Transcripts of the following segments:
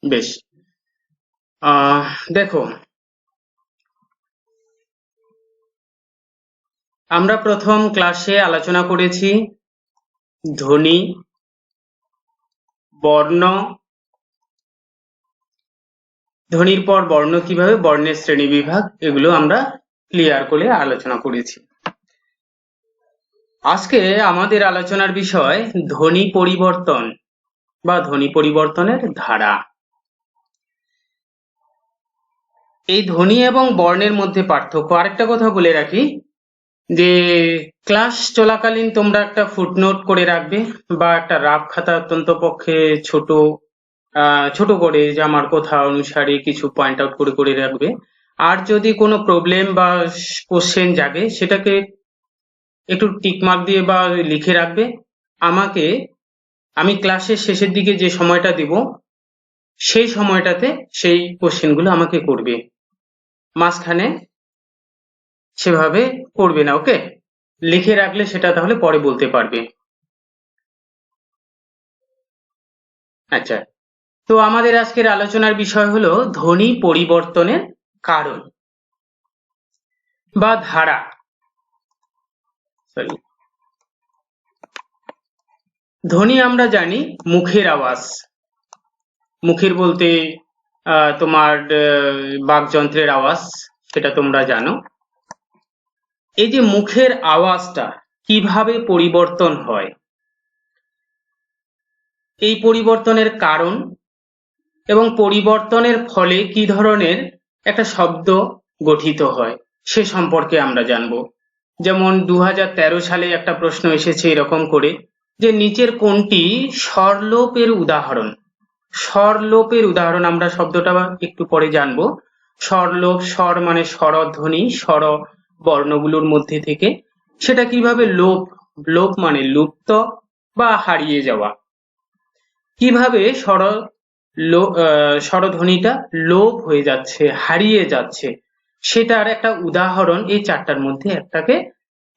বেশ। দেখো, আমরা প্রথম ক্লাসে আলোচনা করেছি ধ্বনি, বর্ণ, ধ্বনির পর বর্ণ কিভাবে, বর্ণের শ্রেণীবিভাগ, এগুলো আমরা ক্লিয়ার করে আলোচনা করেছি। আজকে আমাদের আলোচনার বিষয় ধ্বনি পরিবর্তন বা ধ্বনি পরিবর্তনের ধারা। এই ধ্বনি এবং বর্ণের মধ্যে পার্থক্য। আরেকটা কথা বলে রাখি যে ক্লাস চলাকালীন তোমরা একটা ফুটনোট করে রাখবে বা একটা রাফ খাতা অত্যন্ত পক্ষে ছোট করে জামার কথা অনুসারে কিছু পয়েন্ট আউট করে করে রাখবে। আর যদি কোনো প্রবলেম বা কোশ্চেন জাগে সেটাকে একটু টিকমার্ক দিয়ে বা লিখে রাখবে। আমি ক্লাসের শেষের দিকে যে সময়টা দিব সেই সময়টাতে সেই কোশ্চেনগুলো আমাকে করবে, মাঝখানে সেভাবে করবে না। ওকে, লিখে রাখলে সেটা তাহলে পরে বলতে পারবে। আচ্ছা, তো আমাদের আজকের আলোচনার বিষয় হলো ধ্বনি পরিবর্তনের কারণ বা ধারা। ধ্বনি আমরা জানি মুখের আওয়াজ। মুখের বলতে তোমার বাকযন্ত্রের আওয়াজ, সেটা তোমরা জানো। এই যে মুখের আওয়াজটা কিভাবে পরিবর্তন হয়, এই পরিবর্তনের কারণ এবং পরিবর্তনের ফলে কি ধরনের একটা শব্দ গঠিত হয় সে সম্পর্কে আমরা জানবো। যেমন 2013 সালে একটা প্রশ্ন এসেছে এরকম করে যে নিচের কোনটি স্বরলোপের উদাহরণ। স্বরলোপের উদাহরণ আমরা শব্দটা একটু পরে জানবো। স্বরলোপ, স্বর মানে স্বরধ্বনি, স্বর বর্ণগুলোর মধ্যে থেকে সেটা কিভাবে লোপ, লোপ মানে লুপ্ত বা হারিয়ে যাওয়া, কিভাবে স্বরধ্বনিটা লোপ হয়ে যাচ্ছে, হারিয়ে যাচ্ছে, সেটার একটা উদাহরণ এই চারটার মধ্যে একটাকে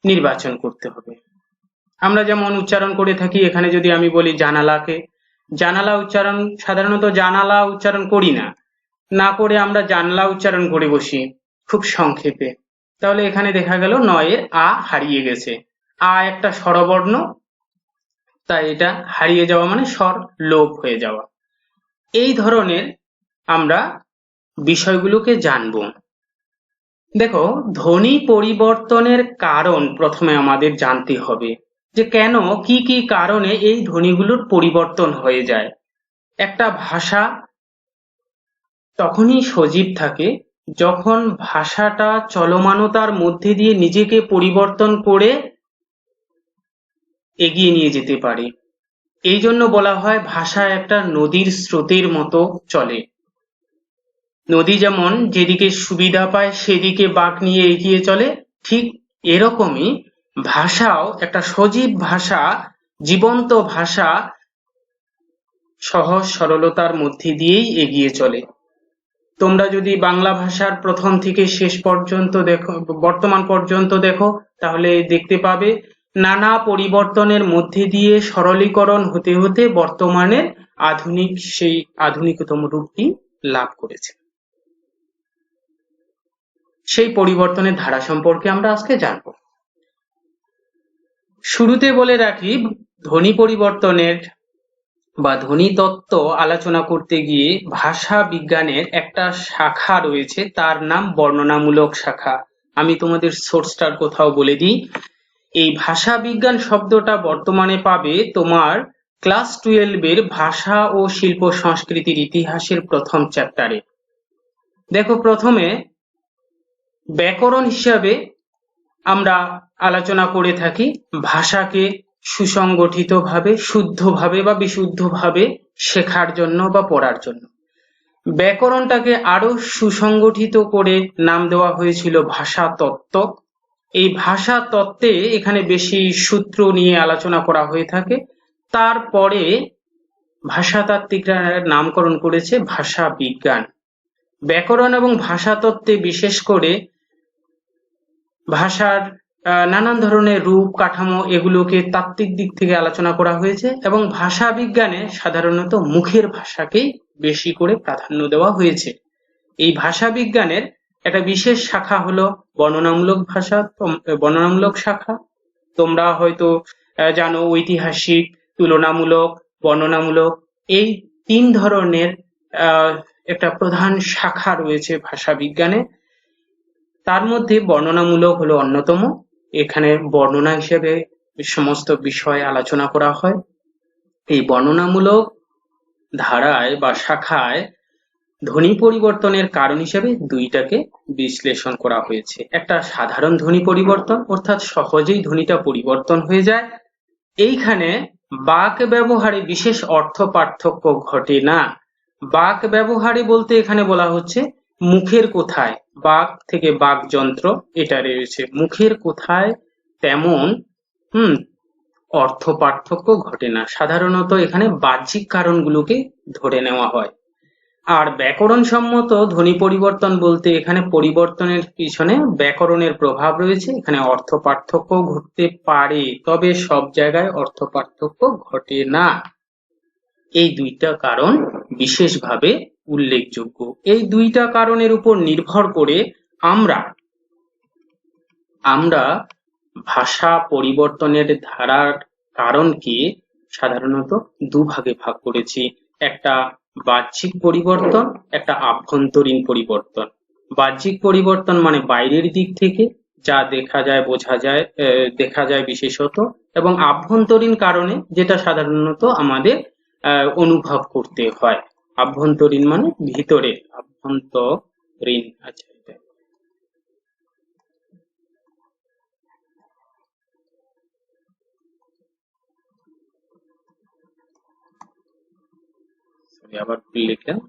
নির্বাচন করতে হবে। আমরা যেমন উচ্চারণ করে থাকি, এখানে যদি আমি বলি জানালাকে, জানালা উচ্চারণ সাধারণত জানালা উচ্চারণ করি না, না করে আমরা জানলা উচ্চারণ করে বসি খুব সংক্ষেপে। তাহলে এখানে দেখা গেল নয়ের আ হারিয়ে গেছে। আ একটা স্বরবর্ণ, তাই এটা হারিয়ে যাওয়া মানে স্বর লোপ হয়ে যাওয়া। এই ধরনের আমরা বিষয়গুলোকে জানব। দেখো, ধ্বনি পরিবর্তনের কারণ প্রথমে আমাদের জানতে হবে যে কেন, কি কি কারণে এই ধ্বনিগুলোর পরিবর্তন হয়ে যায়। একটা ভাষা তখনই সজীব থাকে যখন ভাষাটা চলমানতার মধ্যে দিয়ে নিজেকে পরিবর্তন করে এগিয়ে নিয়ে যেতে পারে। এই জন্য বলা হয় ভাষা একটা নদীর স্রোতের মতো চলে। নদী যেমন যেদিকে সুবিধা পায় সেদিকে বাঁক নিয়ে এগিয়ে চলে, ঠিক এরকমই ভাষাও একটা সজীব ভাষা, জীবন্ত ভাষা সহজ সরলতার মধ্যে দিয়েই এগিয়ে চলে। তোমরা যদি বাংলা ভাষার প্রথম থেকে শেষ পর্যন্ত দেখো, বর্তমান পর্যন্ত দেখো, তাহলে দেখতে পাবে নানা পরিবর্তনের মধ্যে দিয়ে সরলীকরণ হতে হতে বর্তমানে সেই আধুনিকতম রূপটি লাভ করেছে। সেই পরিবর্তনের ধারা সম্পর্কে আমরা আজকে জানব। শুরুতে বলে রাখি, ধ্বনি পরিবর্তনের বা ধ্বনি তত্ত্ব আলোচনা করতে গিয়ে ভাষা বিজ্ঞানের একটা শাখা রয়েছে, তার নাম বর্ণনামূলক শাখা। আমি তোমাদের সোর্সটার কোথাও বলে দিই। এই ভাষা বিজ্ঞান শব্দটা বর্তমানে পাবে তোমার ক্লাস 12 ভাষা ও শিল্প সংস্কৃতির ইতিহাসের প্রথম চ্যাপ্টারে। দেখো, প্রথমে ব্যাকরণ হিসাবে আমরা আলোচনা করে থাকি ভাষাকে সুসংগঠিতভাবে, শুদ্ধভাবে বা বিশুদ্ধভাবে শেখার জন্য বা পড়ার জন্য। ব্যাকরণটাকে আরো সুসংগঠিত করে নাম দেওয়া হয়েছিল ভাষা তত্ত্ব। এই ভাষা তত্ত্বে এখানে বেশি সূত্র নিয়ে আলোচনা করা হয়ে থাকে। তারপরে ভাষাতাত্ত্বিকরা নামকরণ করেছে ভাষা বিজ্ঞান। ব্যাকরণ এবং ভাষা তত্ত্বে বিশেষ করে ভাষার নানান ধরনের রূপ, কাঠামো, এগুলোকে তাত্ত্বিক দিক থেকে আলোচনা করা হয়েছে এবং ভাষা বিজ্ঞানে সাধারণত মুখের ভাষাকেই বেশি করে প্রাধান্য দেওয়া হয়েছে। এই ভাষা বিজ্ঞানের একটা বিশেষ শাখা হলো বর্ণনামূলক শাখা। তোমরা হয়তো জানো ঐতিহাসিক, তুলনামূলক, বর্ণনামূলক, এই 3 ধরনের একটা প্রধান শাখা রয়েছে ভাষা বিজ্ঞানে। তার মধ্যে বর্ণনামূলক হলো অন্যতম। এখানে বর্ণনা হিসেবে সমস্ত বিষয় আলোচনা করা হয়। এই বর্ণনামূলক ধারায় বা শাখায় ধ্বনি পরিবর্তনের কারণ হিসেবে 2টাকে বিশ্লেষণ করা হয়েছে। একটা সাধারণ ধ্বনি পরিবর্তন, অর্থাৎ সহজেই ধ্বনিটা পরিবর্তন হয়ে যায়। এইখানে বাক ব্যবহারে বিশেষ অর্থ পার্থক্য ঘটে না। বাক ব্যবহারে বলতে এখানে বলা হচ্ছে মুখের কোথায়, বাক থেকে বাক যন্ত্র এটা রয়েছে, মুখের কোথায় তেমন অর্থ পার্থক্য ঘটে না। সাধারণত এখানে বাহ্যিক কারণগুলোকে ধরে নেওয়া হয়। আর ব্যাকরণ সম্মত ধ্বনি পরিবর্তন বলতে এখানে পরিবর্তনের পিছনে ব্যাকরণের প্রভাব রয়েছে। এখানে অর্থ পার্থক্য ঘটতে পারে, তবে সব জায়গায় অর্থ পার্থক্য ঘটে না। এই 2টা কারণ বিশেষভাবে উল্লেখযোগ্য। এই 2টা কারণের উপর নির্ভর করে আমরা ভাষা পরিবর্তনের ধারার কারণকে সাধারণত 2 ভাগে ভাগ করেছি। একটা বাহ্যিক পরিবর্তন, একটা আভ্যন্তরীণ পরিবর্তন। বাহ্যিক পরিবর্তন মানে বাইরের দিক থেকে যা দেখা যায়, বোঝা যায়, দেখা যায় বিশেষত, এবং আভ্যন্তরীণ কারণে যেটা সাধারণত আমাদের অনুভব করতে হয়। আভ্যন্তরীণ মানে ভিতরে, আভ্যন্তরীণ। আচ্ছা, আবার লিখলাম।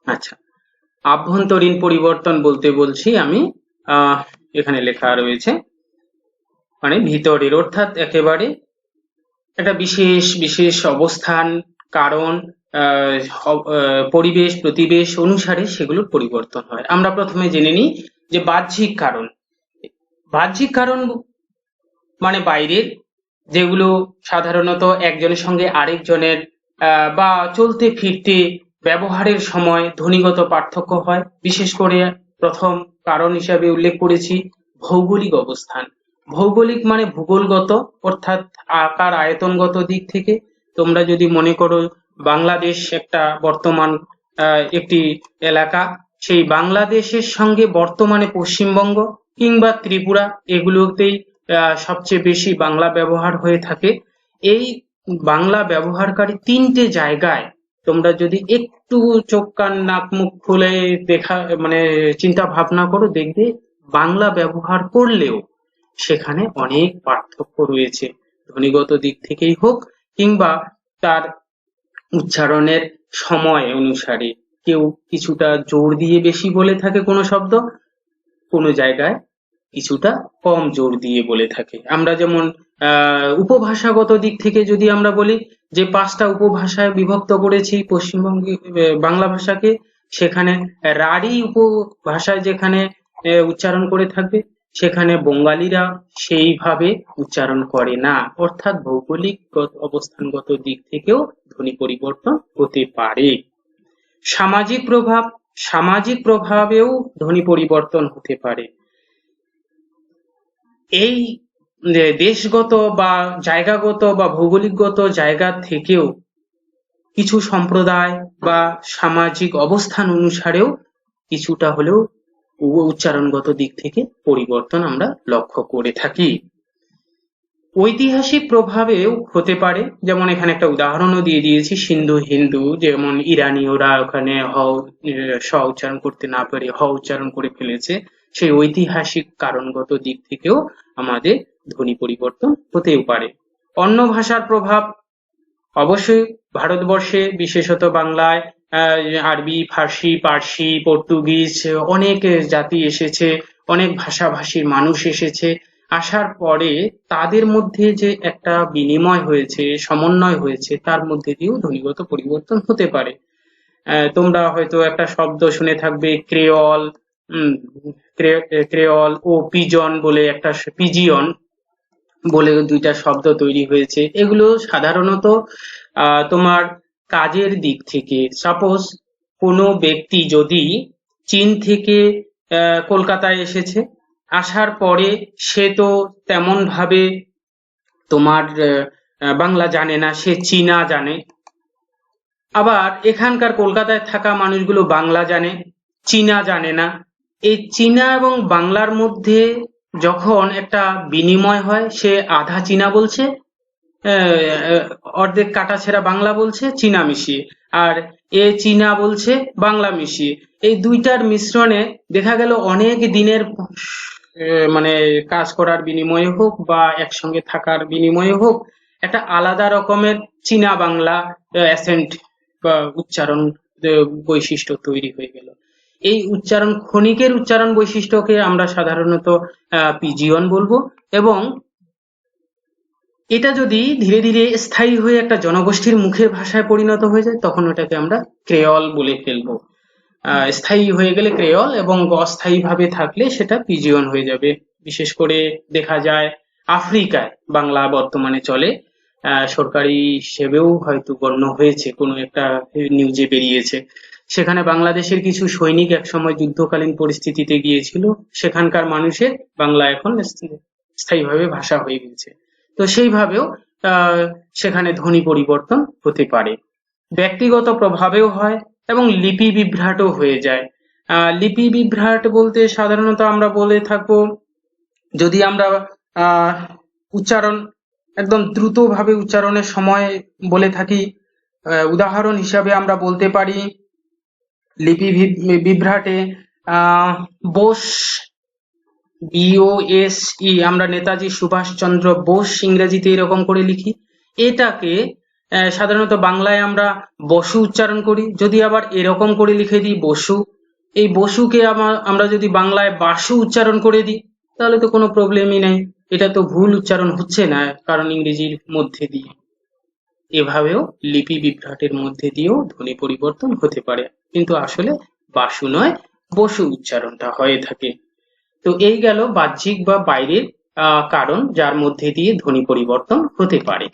আচ্ছা, আভ্যন্তরীণ পরিবর্তন বলতে বলছি আমি, এখানে লেখা রয়েছে মানে ভিতরের, অর্থাৎ একেবারে একটা বিশেষ অবস্থান, কারণ, পরিবেশ প্রতিবেশ অনুসারে সেগুলোর পরিবর্তন হয়। আমরা প্রথমে জেনে নিই যে বাহ্যিক কারণ। বাহ্যিক কারণ মানে বাইরের, যেগুলো সাধারণত একজনের সঙ্গে আরেকজনের বা চলতে ফিরতে ব্যবহারের সময় ধ্বনিগত পার্থক্য হয়। বিশেষ করে প্রথম কারণ হিসাবে উল্লেখ করেছি ভৌগোলিক অবস্থান। ভৌগোলিক মানে ভূগোলগত, অর্থাৎ আকার আয়তনগত দিক থেকে। তোমরা যদি মনে করো বাংলাদেশ একটা বর্তমান একটি এলাকা, সেই বাংলাদেশের সঙ্গে বর্তমানে পশ্চিমবঙ্গ কিংবা ত্রিপুরা, এগুলোতেই সবচেয়ে বেশি বাংলা ব্যবহার হয়ে থাকে। এই বাংলা ব্যবহারকারী 3টে জায়গায় তোমরা যদি একটু চোখ কান নাক মুখ খুলে দেখা মানে চিন্তা ভাবনা করো, দেখবে বাংলা ব্যবহার করলেও সেখানে অনেক পার্থক্য রয়েছে, ধ্বনিগত দিক থেকেই হোক কিংবা তার উচ্চারণের সময় অনুসারে। কেউ কিছুটা জোর দিয়ে বেশি বলে থাকে কোনো শব্দ, কোনো জায়গায় কিছুটা কম জোর দিয়ে বলে থাকে। আমরা যেমন উপভাষাগত দিক থেকে যদি আমরা বলি যে 5টা উপভাষায় বিভক্ত করেছি পশ্চিমবঙ্গে বাংলা ভাষাকে, সেখানে রাঢ়ী উপভাষায় যেখানে উচ্চারণ করে থাকবে, সেখানে বঙ্গালীরা সেইভাবে উচ্চারণ করে না। অর্থাৎ ভৌগোলিক অবস্থানগত দিক থেকেও ধ্বনি পরিবর্তন হতে পারে। সামাজিক প্রভাবেও ধ্বনি পরিবর্তন হতে পারে। এই দেশগত বা জায়গাগত বা ভৌগোলিকগত জায়গা থেকেও কিছু সম্প্রদায় বা সামাজিক অবস্থান অনুসারেও কিছুটা হলেও উচ্চারণগত দিক থেকে পরিবর্তন আমরা লক্ষ্য করে থাকি। ঐতিহাসিক প্রভাবেও হতে পারে, যেমন এখানে একটা উদাহরণও দিয়ে দিয়েছি, সিন্ধু হিন্দু, যেমন ইরানীয়রা ওখানে স উচ্চারণ করতে না পারে হ উচ্চারণ করে ফেলেছে। সেই ঐতিহাসিক কারণগত দিক থেকেও আমাদের ধ্বনি পরিবর্তন হতেও পারে। অন্য ভাষার প্রভাব অবশ্যই ভারতবর্ষে, বিশেষত বাংলায় আরবি, ফার্সি, পার্সি, পর্তুগিজ অনেক জাতি এসেছে, অনেক ভাষাভাষীর মানুষ এসেছে। আসার পরে তাদের মধ্যে যে একটা বিনিময় হয়েছে, সমন্বয় হয়েছে, তার মধ্যে দিয়েও ধ্বনিগত পরিবর্তন হতে পারে। তোমরা হয়তো একটা শব্দ শুনে থাকবে ক্রেওল, ক্রেওল ও পিজন বলে একটা, পিজিয়ন বলে 2টা শব্দ তৈরি হয়েছে। এগুলো সাধারণত তোমার কাজের দিক থেকে, সাপোজ কোনো ব্যক্তি যদি চীন থেকে কলকাতায় এসেছে, আসার পরে সে তো তেমন ভাবে তোমার বাংলা জানে না, সে চীনা জানে। আবার এখানকার কলকাতায় থাকা মানুষগুলো বাংলা জানে, চীনা জানে না। এই চীনা এবং বাংলার মধ্যে যখন একটা বিনিময় হয়, সে আধা চীনা বলছে, অর্ধেক কাটাছেঁড়া বাংলা বলছে চীনা মিশিয়ে, আর এ চীনা বলছে বাংলা মিশিয়ে। এই দুইটার মিশ্রণে দেখা গেল অনেক দিনের মানে কাজ করার বিনিময়ে হোক বা একসঙ্গে থাকার বিনিময়ে হোক, একটা আলাদা রকমের চীনা বাংলা অ্যাসেন্ট বা উচ্চারণ বৈশিষ্ট্য তৈরি হয়ে গেল। এই উচ্চারণ, ক্ষণিকের উচ্চারণ বৈশিষ্ট্যকে আমরা সাধারণত পিজিয়ন বলবো, এবং এটা যদি ধীরে ধীরে স্থায়ী হয়ে একটা জনগোষ্ঠীর মুখের ভাষায় পরিণত হয়ে যায়, তখন ওটাকে আমরা ক্রেওল বলে ফেলবো। স্থায়ী হয়ে গেলে ক্রেওল, এবং অস্থায়ী ভাবে থাকলে সেটা পিজিয়ন হয়ে যাবে। বিশেষ করে দেখা যায় আফ্রিকায় বাংলা বর্তমানে চলে, সরকারি হিসেবেও হয়তো গণ্য হয়েছে, কোনো একটা নিউজে বেরিয়েছে। সেখানে বাংলাদেশের কিছু সৈনিক একসময় যুদ্ধকালীন পরিস্থিতিতে গিয়েছিল, সেখানকার মানুষের বাংলা এখন স্থায়ীভাবে ভাষা হয়ে গেছে। তো সেইভাবেও সেখানে ধ্বনি পরিবর্তন হতে পারে, ব্যক্তিগত প্রভাবেও হয়, এবং লিপি বিভ্রাটও হয়ে যায়। লিপি বিভ্রাট বলতে সাধারণত আমরা বলে থাকবো, যদি আমরা উচ্চারণ একদম দ্রুত ভাবে উচ্চারণের সময় বলে থাকি, উদাহরণ হিসাবে আমরা বলতে পারি লিপি বিভ্রাটে বোস, BOSE, আমরা নেতাজি সুভাষচন্দ্র বোস ইংরেজিতে এরকম করে লিখি, এটাকে সাধারণত বাংলায় আমরা বসু উচ্চারণ করি। যদি আবার এরকম করে লিখে দিই বসু, এই বসুকে আমরা যদি বাংলায় বাসু উচ্চারণ করে দিই, তাহলে তো কোনো প্রবলেমই নেই, এটা তো ভুল উচ্চারণ হচ্ছে না, কারণ ইংরেজির মধ্যে দিয়ে। এভাবেও লিপি বিভ্রাটের মধ্যে দিয়েও ধ্বনি পরিবর্তন হতে পারে, কিন্তু আসলে বাসু নয়, বসু উচ্চারণটা হয়ে থাকে। তো এই গেল বাহ্যিক বা বাইরের কারণ যার মধ্যে দিয়ে ধ্বনি পরিবর্তন হতে পারে।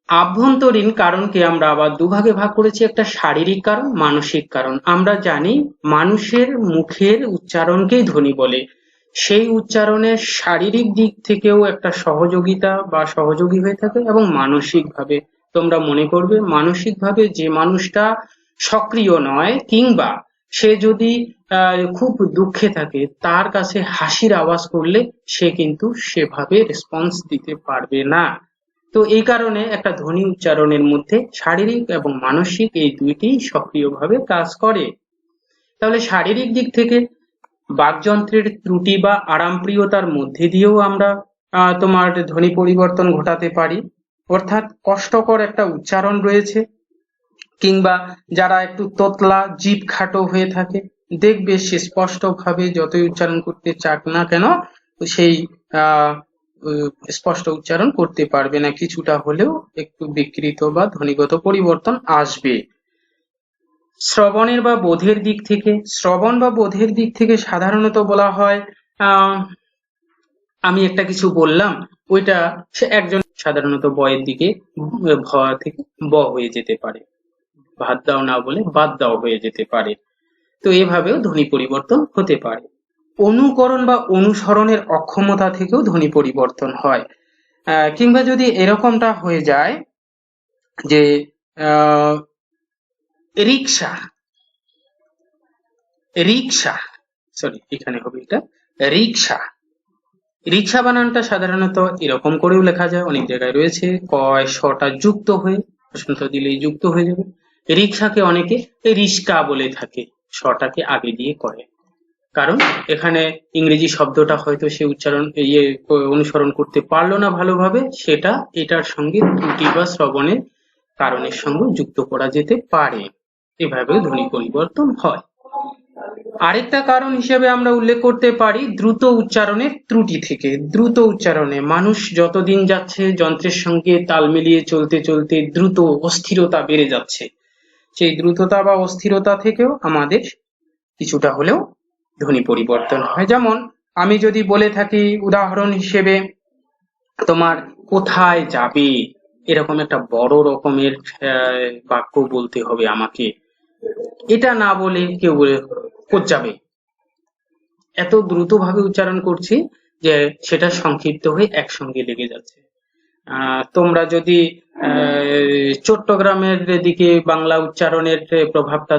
আভ্যন্তরীণ কারণকে আমরা আবার দুভাগে ভাগ করেছি, একটা শারীরিক কারণ, মানসিক কারণ। আমরা জানি মানুষের মুখের উচ্চারণকেই ধ্বনি বলে, সেই উচ্চারণের শারীরিক দিক থেকেও একটা সহযোগিতা বা সহযোগী হয়ে থাকে, এবং মানসিকভাবে তোমরা মনে করবে, মানসিকভাবে যে মানুষটা সক্রিয় নয়, কিংবা সে যদি খুব দুঃখে থাকে, তার কাছে হাসির আওয়াজ করলে সে কিন্তু সেভাবে রেসপন্স দিতে পারবে না। তো এই কারণে একটা ধ্বনি উচ্চারণের মধ্যে শারীরিক এবং মানসিক এই দুইটি সক্রিয়ভাবে কাজ করে। তাহলে শারীরিক দিক থেকে বাকযন্ত্রের ত্রুটি বা আরামপ্রিয়তার মধ্যে দিয়েও আমরা তোমার ধ্বনি পরিবর্তন ঘটাতে পারি, অর্থাৎ কষ্টকর একটা উচ্চারণ রয়েছে, কিংবা যারা একটু তোতলা, জিভ খাটো হয়ে থাকে, দেখবে সে স্পষ্টভাবে যতই উচ্চারণ করতে চাক না কেন সেই স্পষ্ট উচ্চারণ করতে পারবে না, কিছুটা হলেও একটু বিকৃত বা ধ্বনিগত পরিবর্তন আসবে। শ্রবণের বা বোধের দিক থেকে, শ্রবণ বা বোধের দিক থেকে সাধারণত বলা হয়, আমি একটা কিছু বললাম, ওইটা সে একজন সাধারণত বয়ের দিকে ভ থেকে ব হয়ে যেতে পারে, ভাত দাও না বলে বাদ দাও হয়ে যেতে পারে। তো এভাবেও ধ্বনি পরিবর্তন হতে পারে। অনুকরণ বা অনুসরণের অক্ষমতা থেকেও ধ্বনি পরিবর্তন হয়, কিংবা যদি এরকমটা হয়ে যায় যে রিক্সা, রিক্সা, সরি এখানে হবে এটা রিক্সা, রিক্সা বানানটা সাধারণত এরকম করেও লেখা যায়, অনেক জায়গায় রয়েছে কয় শটা যুক্ত হয়ে, বসন্ত দিলেই যুক্ত হয়ে যাবে। রিক্সাকে অনেকে রিস্কা বলে থাকে, শটাকে আগে দিয়ে করে, কারণ এখানে ইংরেজি শব্দটা হয়তো সে উচ্চারণ অনুসরণ করতে পারলো না ভালোভাবে, সেটা এটার সঙ্গে ত্রুটি বা শ্রবণের কারণের সঙ্গে যুক্ত করা যেতে পারে। এভাবে ধ্বনি পরিবর্তন হয়। আরেকটা কারণ হিসেবে আমরা উল্লেখ করতে পারি দ্রুত উচ্চারণের ত্রুটি থেকে। দ্রুত উচ্চারণে মানুষ যতদিন যাচ্ছে যন্ত্রের সঙ্গে তাল মিলিয়ে চলতে চলতে দ্রুত অস্থিরতা বেড়ে যাচ্ছে, সেই দ্রুততা বা অস্থিরতা থেকেও আমাদের কিছুটা হলেও ধ্বনি পরিবর্তন হয়। যেমন আমি যদি বলে থাকি উদাহরণ হিসেবে তোমার কোথায় যাবে, এরকম একটা বড় রকমের বাক্য বলতে হবে আমাকে, এটা না বলে কেউ বলে যাবে, এত দ্রুত ভাবে উচ্চারণ করছি যে সেটা সংক্ষিপ্ত হয়ে একসঙ্গে লেগে যাচ্ছে। তোমরা যদি চট্টগ্রামের দিকে বাংলা উচ্চারণের প্রভাবটা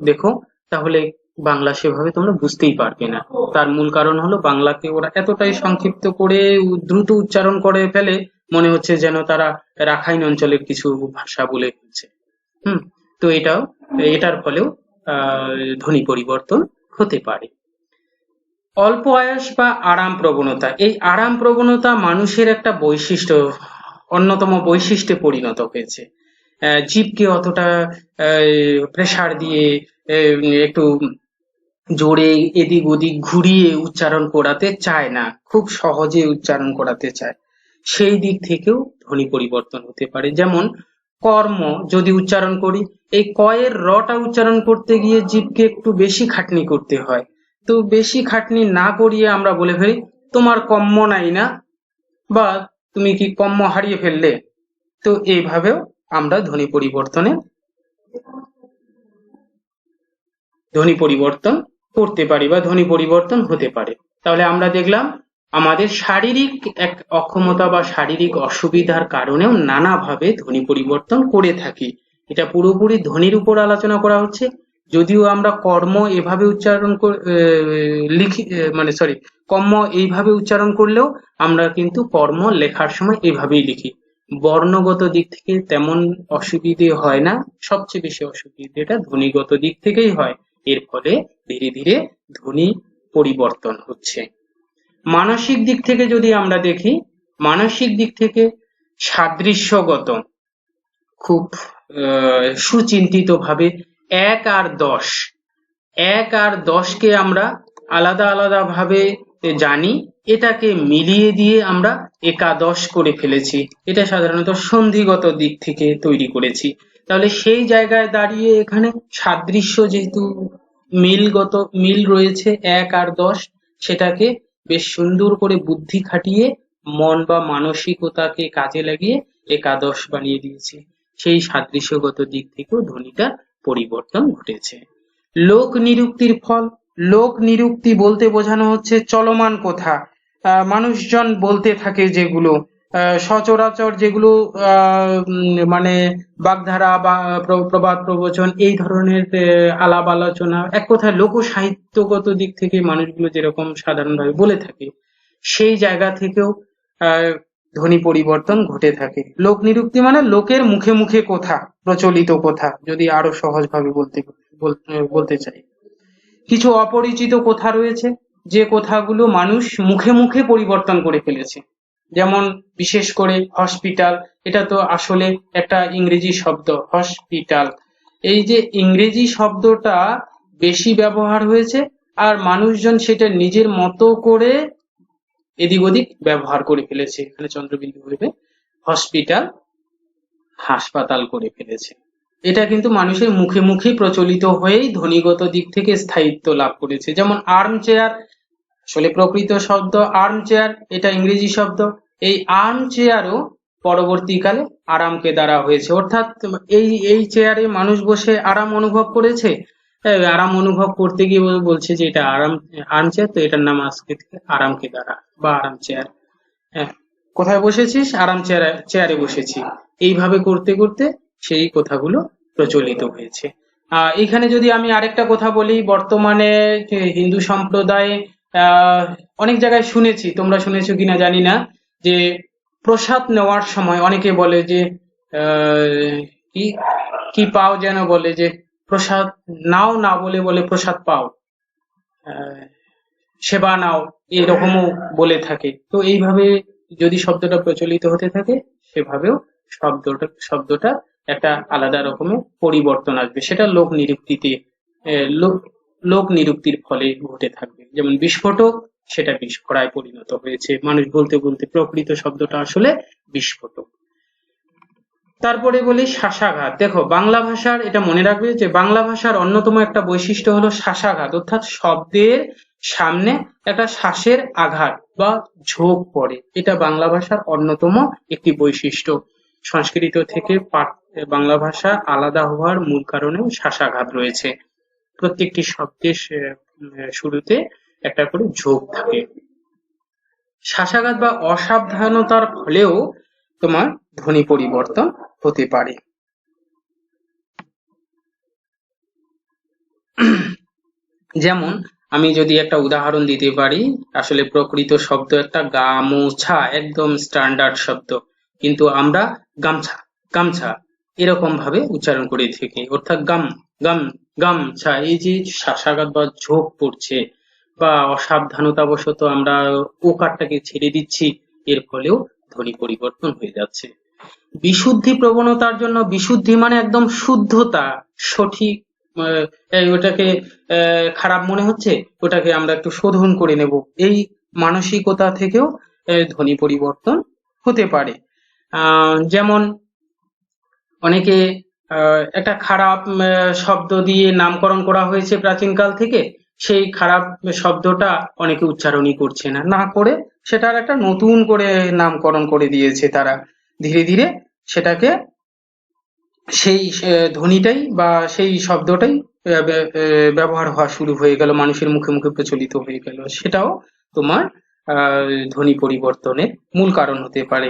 দেখো, তাহলে বাংলা সেভাবে তোমরা বুঝতেই পারবে না। তার মূল কারণ হলো বাংলাকে ওরা এতটাই সংক্ষিপ্ত করে দ্রুত উচ্চারণ করে ফেলে, মনে হচ্ছে যেন তারা রাখাইন অঞ্চলের কিছু ভাষা বলে ফেলছে। তো এটার ফলেও ধ্বনি পরিবর্তন হতে পারে। অল্প আয়াস বা আরাম প্রবণতা, এই আরাম প্রবণতা মানুষের একটা বৈশিষ্ট্য, অন্যতম বৈশিষ্ট্যে পরিণত হয়েছে। জিভকে অতটা প্রেসার দিয়ে একটু জোরে এদিক ওদিক ঘুরিয়ে উচ্চারণ করাতে চায় না, খুব সহজে উচ্চারণ করাতে চায়। সেই দিক থেকেও ধ্বনি পরিবর্তন হতে পারে। যেমন কর্ম যদি উচ্চারণ করি, এই কয়ের রটা উচ্চারণ করতে গিয়ে জিভকে একটু বেশি খাটনি করতে হয়। তো বেশি খাটনি না করিয়ে আমরা বলে ফেলি তোমার কম্ম নাই না, বা তুমি কি কম্ম হারিয়ে ফেললে। তো এইভাবেও আমরা ধ্বনি পরিবর্তন করতে পারি বা ধ্বনি পরিবর্তন হতে পারে। তাহলে আমরা দেখলাম আমাদের শারীরিক এক অক্ষমতা বা শারীরিক অসুবিধার কারণেও নানাভাবে ধ্বনি পরিবর্তন করে থাকি। এটা পুরোপুরি ধ্বনির উপর আলোচনা করা হচ্ছে। যদিও আমরা কর্ম এভাবে উচ্চারণ কর্ম এইভাবে উচ্চারণ করলেও আমরা কিন্তু কর্ম লেখার সময় এইভাবেই লিখি। বর্ণগত দিক থেকে তেমন অসুবিধে হয় না, সবচেয়ে বেশি অসুবিধাটা ধ্বনিগত দিক থেকেই হয়। এর ফলে ধীরে ধীরে ধ্বনি পরিবর্তন হচ্ছে। মানসিক দিক থেকে যদি আমরা দেখি, মানসিক দিক থেকে সাদৃশ্যগত খুব সুচিন্তিত ভাবে ১ আর ১০কে আমরা আলাদা আলাদা ভাবে জানি, এটাকে মিলিয়ে দিয়ে আমরা একাদশ করে ফেলেছি। এটা সাধারণত সন্ধিগত দিক থেকে তৈরি করেছি। তাহলে সেই জায়গায় দাঁড়িয়ে এখানে সাদৃশ্য যেহেতু মিল রয়েছে ১ আর ১০, সেটাকে বেশ সুন্দর করে বুদ্ধি খাটিয়ে মন বা মানসিকতাকে কাজে লাগিয়ে একাদশ বানিয়ে দিয়েছি। সেই সাদৃশ্যগত দিক থেকেও ধ্বনিটা পরিবর্তন ঘটেছে। লোক নিরুক্তির ফল, লোক নিরুক্তি বলতে বোঝানো হচ্ছে চলমান কথা, মানুষজন বলতে থাকে যেগুলো, সচরাচর যেগুলো মানে বাগধারা বা প্রবাদ প্রবচন এই ধরনের আলাপ আলোচনা, এক কথায় লোক সাহিত্যগত দিক থেকে মানুষগুলো যেরকম সাধারণভাবে বলে থাকে, সেই জায়গা থেকেও ধ্বনি পরিবর্তন ঘটে থাকে। লোক নিরুক্তি মানে লোকের মুখে মুখে কথা, প্রচলিত কথা, যদি আরো সহজভাবে বলতে চাই। কিছু অপরিচিত কথা রয়েছে, যে কথাগুলো মানুষ মুখে মুখে পরিবর্তন করে ফেলেছে। যেমন বিশেষ করে হসপিটাল, এটা তো আসলে একটা ইংরেজি শব্দ, হসপিটাল। এই যে ইংরেজি শব্দটা বেশি ব্যবহার হয়েছে, আর মানুষজন সেটা নিজের মতো করে এদিক ওদিক ব্যবহার করে ফেলেছে। এখানে চন্দ্রবিন্দু বলবে হসপিটাল, হাসপাতাল করে ফেলেছে। এটা কিন্তু মানুষের মুখে মুখে প্রচলিত হয়েই ধ্বনিগত দিক থেকে স্থায়িত্ব লাভ করেছে। যেমন আর্ম চেয়ার, আসলে প্রকৃত শব্দ আর্ম চেয়ার, এটা ইংরেজি শব্দ। এই আর্ম চেয়ারও পরবর্তীকালে আরামকে দ্বারা হয়েছে, অর্থাৎ এই চেয়ারে মানুষ বসে আরাম অনুভব করেছে, আরাম অনুভব করতে গিয়ে বলছে যে এটা আর্ম চেয়ার, তো এটার নাম আজকে থেকে আরামকে দ্বারা বা আরাম চেয়ার। হ্যাঁ, কোথায় বসেছিস? আরাম চেয়ারে বসেছি। এইভাবে করতে করতে সেই কথাগুলো প্রচলিত হয়েছে। এখানে যদি আমি আরেকটা কথা বলি, বর্তমানে হিন্দু সম্প্রদায়ে অনেক জায়গায় শুনেছি, তোমরা শুনেছো কিনা জানি না, যে প্রসাদ নেওয়ার সময় অনেকে বলে যে কি কি পাও, যেন বলে যে প্রসাদ নাও না বলে প্রসাদ পাও, সেবা নাও, এরকমও বলে থাকে। তো এইভাবে যদি শব্দটা প্রচলিত হতে থাকে, সেভাবেও শব্দটা একটা আলাদা রকমের পরিবর্তন আসবে। সেটা লোক নিরুক্তির ফলে ঘটে থাকবে। যেমন বিস্ফোটক, সেটা বিস্ফোরায় পরিণত হয়েছে, মানুষ বলতে বলতে প্রকৃত শব্দটা আসলে বিস্ফোটক। তারপরে বলি শ্বাসাঘাত। দেখো, বাংলা ভাষার, এটা মনে রাখবে যে বাংলা ভাষার অন্যতম একটা বৈশিষ্ট্য হলো শ্বাসাঘাত, অর্থাৎ শব্দের সামনে একটা শ্বাসের আঘাত বা ঝোঁক পড়ে। এটা বাংলা ভাষার অন্যতম একটি বৈশিষ্ট্য। সংস্কৃত থেকে বাংলা ভাষা আলাদা হওয়ার মূল কারণেও শাসাঘাত রয়েছে। প্রত্যেকটি শব্দের শুরুতে একটা করে ঝোঁক থাকে। শাসাঘাত বা অসাবধানতার ফলেও তোমার ধ্বনি পরিবর্তন হতে পারে। যেমন আমি যদি একটা উদাহরণ দিতে পারি, আসলে প্রকৃত শব্দ একটা গামোছা, একদম স্ট্যান্ডার্ড শব্দ, কিন্তু আমরা গামছা গামছা এরকম ভাবে উচ্চারণ করে থাকি, অর্থাৎ গাম গাম গামছা। এই যে শাসাঘাত বা ঝোঁক পড়ছে বা অসাবধানতাবশত আমরা ওকারটাকে ছেড়ে দিচ্ছি, এর ফলেও ধ্বনি পরিবর্তন হয়ে যাচ্ছে। বিশুদ্ধি প্রবণতার জন্য, বিশুদ্ধি মানে একদম শুদ্ধতা, সঠিক, ওটাকে খারাপ মনে হচ্ছে, ওটাকে আমরা একটু শোধন করে নেব, এই মানসিকতা থেকেও ধ্বনি পরিবর্তন হতে পারে। যেমন অনেকে একটা খারাপ শব্দ দিয়ে নামকরণ করা হয়েছে প্রাচীনকাল থেকে, সেই খারাপ শব্দটা অনেকে উচ্চারণই করছে না, না করে সেটার একটা নতুন করে নামকরণ করে দিয়েছে তারা। ধীরে ধীরে সেটাকে সেই ধ্বনিটাই বা সেই শব্দটাই ব্যবহার হওয়া শুরু হয়ে গেল, মানুষের মুখে মুখে প্রচলিত হয়ে গেল। সেটাও তোমার ধ্বনি পরিবর্তনের মূল কারণ হতে পারে।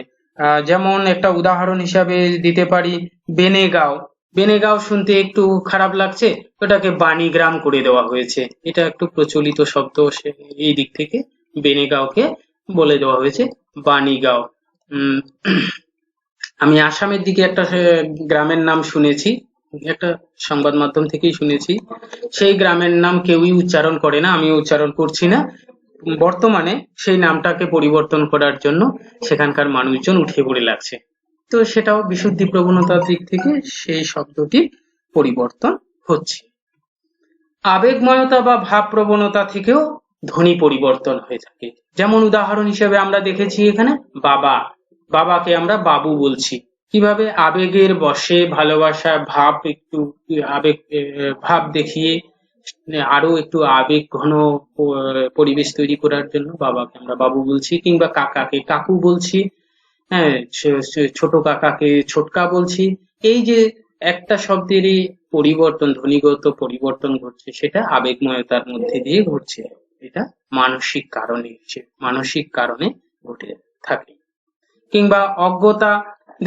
যেমন একটা উদাহরণ হিসাবে দিতে পারি, বেনেগাঁও। বেনেগাঁও শুনতে একটু খারাপ লাগছে, ওটাকে বাণীগ্রাম করে দেওয়া হয়েছে। এটা একটু প্রচলিত শব্দ, এই দিক থেকে বেনেগাঁওকে বলে দেওয়া হয়েছে বাণীগাঁও। আমি আসামের দিকে একটা গ্রামের নাম শুনেছি, একটা সংবাদ মাধ্যম থেকেই শুনেছি। সেই গ্রামের নাম কেউই উচ্চারণ করে না, আমি উচ্চারণ করছি না। বর্তমানে সেই নামটাকে পরিবর্তন করার জন্য সেখানকার মানুষজন উঠে পড়ে লাগছে। তো সেটাও বিশুদ্ধি প্রবণতার দিক থেকে সেই শব্দটি পরিবর্তন হচ্ছে। আবেগময়তা বা ভাব প্রবণতা থেকেও ধ্বনি পরিবর্তন হয়ে থাকে। যেমন উদাহরণ হিসেবে আমরা দেখেছি এখানে বাবা, বাবাকে আমরা বাবু বলছি। কিভাবে? আবেগের বশে, ভালোবাসা ভাব, একটু আবেগ ভাব দেখিয়ে আরো একটু আবেগ ঘন পরিবেশ তৈরি করার জন্য বাবাকে আমরা বাবু বলছি, কিংবা কাকাকে কাকু বলছি, হ্যাঁ, ছোট কাকাকে ছোটকা বলছি। এই যে একটা শব্দেরই পরিবর্তন, ধ্বনিগত পরিবর্তন ঘটছে, সেটা আবেগময়তার মধ্যে দিয়ে ঘটছে। এটা মানসিক কারণে ঘটে থাকে। কিংবা অজ্ঞতা,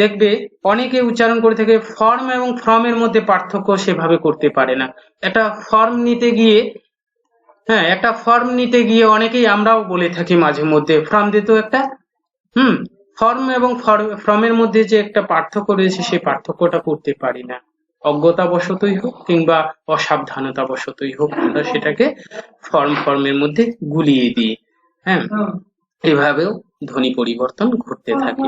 দেখবে অনেকে উচ্চারণ করে থাকে ফর্ম এবং ফ্রমের মধ্যে পার্থক্য সেভাবে করতে পারে না। একটা ফর্ম নিতে গিয়ে অনেকেই আমরাও বলে থাকি মাঝে মধ্যে, ফর্ম দিত একটা, ফর্ম এবং ফর্মের মধ্যে যে একটা পার্থক্য রয়েছে, সেই পার্থক্যটা করতে পারি না। অজ্ঞতাবশতই হোক কিংবা অসাবধানতাবশতই হোক, আমরা সেটাকে ফর্মের মধ্যে গুলিয়ে দিই। হ্যাঁ, এভাবেও ধ্বনি পরিবর্তন ঘটতে থাকে।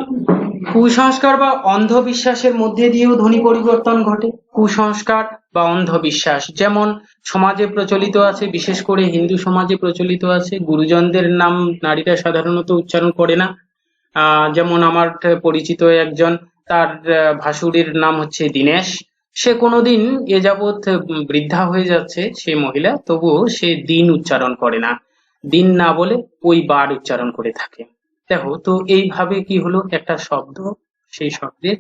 কুসংস্কার বা অন্ধবিশ্বাসের মধ্যে দিয়েও ধ্বনি পরিবর্তন ঘটে। কুসংস্কার বা অন্ধবিশ্বাস যেমন সমাজে প্রচলিত আছে, বিশেষ করে হিন্দু সমাজে প্রচলিত আছে, গুরুজনদের নাম নারীরা সাধারণত উচ্চারণ করে না। যেমন আমার পরিচিত একজন, তার ভাসুরের নাম হচ্ছে দীনেশ, সে কোনোদিন এ যাবৎ বৃদ্ধা হয়ে যাচ্ছে সে মহিলা, তবুও সে দিন উচ্চারণ করে না, দিন না বলে ওই বার উচ্চারণ করে থাকে। দেখো তো, এইভাবে কি হলো, একটা শব্দ, সেই শব্দের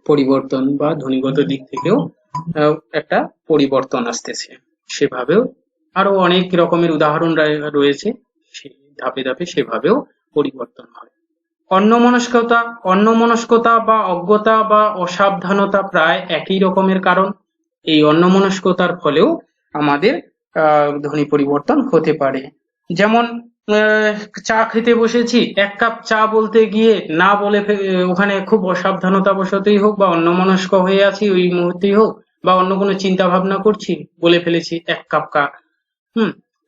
পরিবর্তন বা ধ্বনিগত দিক থেকেও একটা পরিবর্তন আসতেছে। সেভাবেও আরো অনেক রকমের উদাহরণ রয়েছে, ধাপে ধাপে সেভাবেও পরিবর্তন হয়। অন্যমনস্কতা বা অজ্ঞতা বা অসাবধানতা প্রায় একই রকমের কারণ। এই অন্যমনস্কতার ফলেও আমাদের ধ্বনি পরিবর্তন হতে পারে। যেমন চা খেতে বসেছি, এক কাপ চা বলতে গিয়ে না বলে ওখানে খুব অসাবধানতাবশতই হোক বা অন্যমনস্ক হয়ে আছি ওই মুহূর্তেই হোক, বা অন্য কোনো চিন্তা ভাবনা করছি, বলে ফেলেছি এক কাপ কা।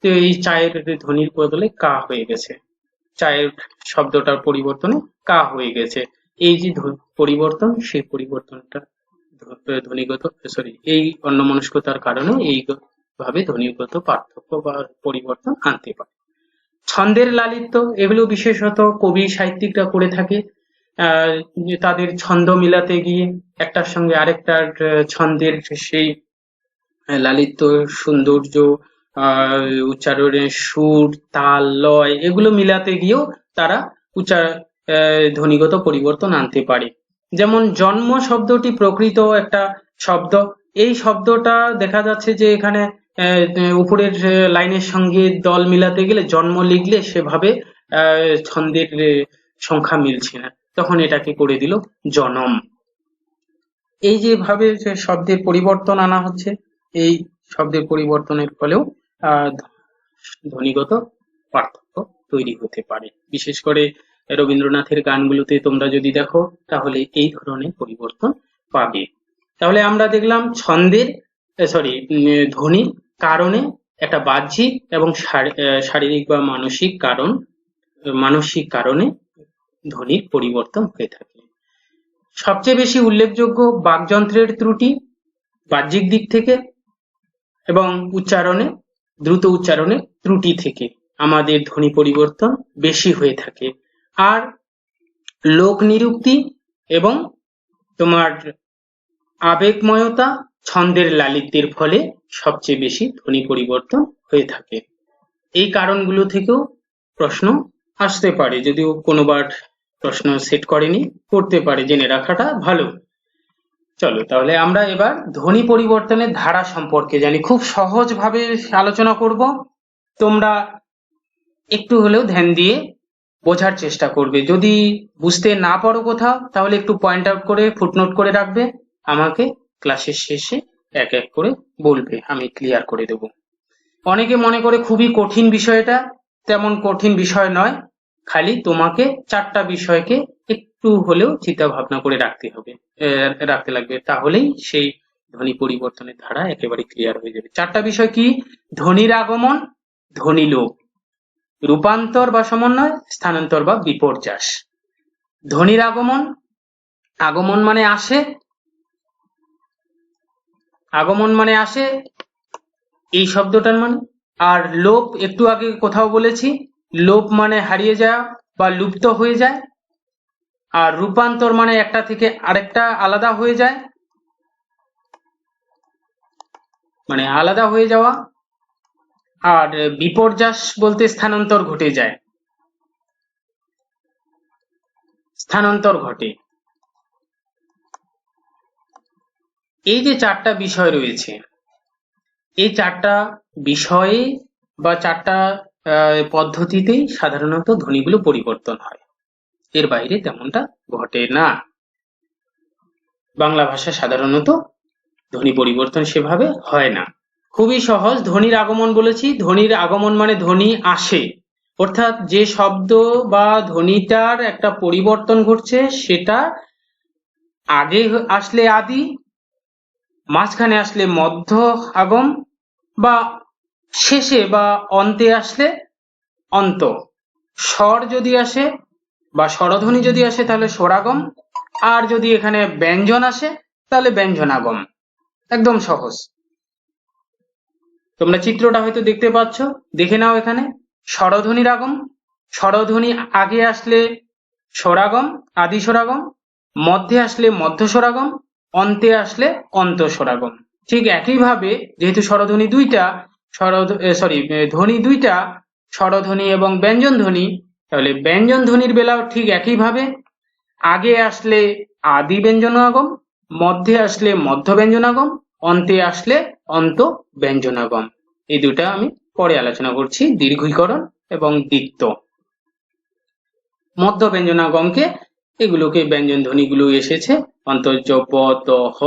তো এই চায়ের ধ্বনির বদলে কা হয়ে গেছে, চায়ের শব্দটার পরিবর্তনে কা হয়ে গেছে। এই যে পরিবর্তন, সেই পরিবর্তনটা এই অন্যমনস্কতার কারণে এইভাবে ধ্বনিগত পার্থক্য বা পরিবর্তন আনতে পারে। ছন্দের লালিত্য, এগুলো বিশেষত কবি সাহিত্যিকরা করে থাকে। তাদের ছন্দ মিলাতে গিয়ে একটার সঙ্গে আরেকটার ছন্দের সেই লালিত্য, সৌন্দর্য, উচ্চারণের সুর, তাল, লয়, এগুলো মিলাতে গিয়েও তারা ধ্বনিগত পরিবর্তন আনতে পারে। যেমন জন্ম শব্দটি প্রকৃত একটা শব্দ, এই শব্দটা দেখা যাচ্ছে যে এখানে উপরের লাইনের সঙ্গে দল মিলাতে গেলে জন্ম লিখলে সেভাবে ছন্দের সংখ্যা মিলছে না, তখন এটাকে করে দিল জনম। এই যেভাবে যে শব্দের পরিবর্তন আনা হচ্ছে, এই শব্দের পরিবর্তনের ফলেও ধ্বনিগত পার্থক্য তৈরি হতে পারে। বিশেষ করে রবীন্দ্রনাথের গানগুলোতে তোমরা যদি দেখো তাহলে এই ধরনের পরিবর্তন পাবে। তাহলে আমরা দেখলাম ছন্দের ধ্বনির কারণে একটা বাহ্যিক এবং শারীরিক বা মানসিক কারণে ধ্বনির পরিবর্তন হয়ে থাকে। সবচেয়ে বেশি উল্লেখযোগ্য বাকযন্ত্রের ত্রুটি বাহ্যিক দিক থেকে এবং দ্রুত উচ্চারণে ত্রুটি থেকে আমাদের ধ্বনি পরিবর্তন বেশি হয়ে থাকে। আর লোক নিরুক্তি এবং তোমার আবেগময়তা, ছন্দের লালিত্যের ফলে সবচেয়ে বেশি ধ্বনি পরিবর্তন হয়ে থাকে। এই কারণগুলো থেকেও প্রশ্ন আসতে পারে, যদিও কোনোবার প্রশ্ন সেট করেনি, করতে পারে, জেনে রাখাটা ভালো। চলো তাহলে আমরা এবার ধ্বনি পরিবর্তনের ধারা সম্পর্কে জানি, খুব সহজভাবে আলোচনা করব। তোমরা একটু হলেও ধ্যান দিয়ে বোঝার চেষ্টা করবে। যদি বুঝতে না পারো কোথাও, তাহলে একটু পয়েন্ট আউট করে ফুটনোট করে রাখবে, আমাকে ক্লাসের শেষে এক এক করে বলবে, আমি ক্লিয়ার করে দেব। অনেকে মনে করে খুবই কঠিন বিষয়টা, তেমন কঠিন বিষয় নয়, খালি তোমাকে 4টা বিষয়কে একটু হলেও চিন্তা ভাবনা করে রাখতে লাগবে, তাহলেই সেই ধ্বনি পরিবর্তনের ধারা একেবারে ক্লিয়ার হয়ে যাবে। 4টা বিষয় কি? ধ্বনির আগমন, ধ্বনি লোপ, রূপান্তর বা সমন্বয়, স্থানান্তর বা বিপর্যাস। ধ্বনির আগমন, আগমন মানে আসে, এই শব্দটার মানে। আর লোপ একটু আগে কোথাও বলেছি, লোপ মানে হারিয়ে যাওয়া বা লুপ্ত হয়ে যায়। আর রূপান্তর মানে একটা থেকে আরেকটা আলাদা হয়ে যায়, মানে আলাদা হয়ে যাওয়া। আর বিপর্যাস বলতে স্থানান্তর ঘটে যায়, স্থানান্তর ঘটে। এই যে 4টা বিষয় রয়েছে, এই 4টা বিষয়ে বা 4টা পদ্ধতিতেই সাধারণত ধ্বনিগুলো পরিবর্তন হয়, এর বাইরে তেমনটা ঘটে না। বাংলা ভাষা সাধারণত ধ্বনি পরিবর্তন সেভাবে হয় না। খুবই সহজ। ধ্বনির আগমন বলেছি, ধ্বনির আগমন মানে ধ্বনি আসে, অর্থাৎ যে শব্দ বা ধ্বনিটার একটা পরিবর্তন ঘটছে, সেটা আগে আসলে আদি, মাঝখানে আসলে মধ্য আগম, বা শেষে বা অন্তে আসলে অন্ত। স্বর যদি আসে বা স্বরধ্বনি যদি আসে তাহলে স্বরাগম, আর যদি এখানে ব্যঞ্জন আসে তাহলে ব্যঞ্জনাগম। একদম সহজ। তোমরা চিত্রটা হয়তো দেখতে পাচ্ছ, দেখে নাও। এখানে স্বরধ্বনির আগম, স্বরধ্বনি আগে আসলে স্বরাগম, আদি স্বরাগম, মধ্যে আসলে মধ্য স্বরাগম, অন্তে আসলে অন্ত স্বরাগম। ঠিক একইভাবে যেহেতু ধ্বনি দুইটা, স্বরধ্বনি এবং ব্যঞ্জন ধ্বনি, তাহলে ব্যঞ্জন ধ্বনির বেলাও ঠিক একইভাবে আগে আসলে আদি ব্যঞ্জনাগম, মধ্যে আসলে মধ্য ব্যঞ্জনাগম, অন্তে আসলে অন্ত ব্যঞ্জনাগম। এই দুটা আমি পরে আলোচনা করছি, দীর্ঘীকরণ এবং দিক্ত। মধ্য ব্যঞ্জনাগমকে, এগুলোকে ব্যঞ্জন ধ্বনিগুলো এসেছে অন্তর্য প ত হ,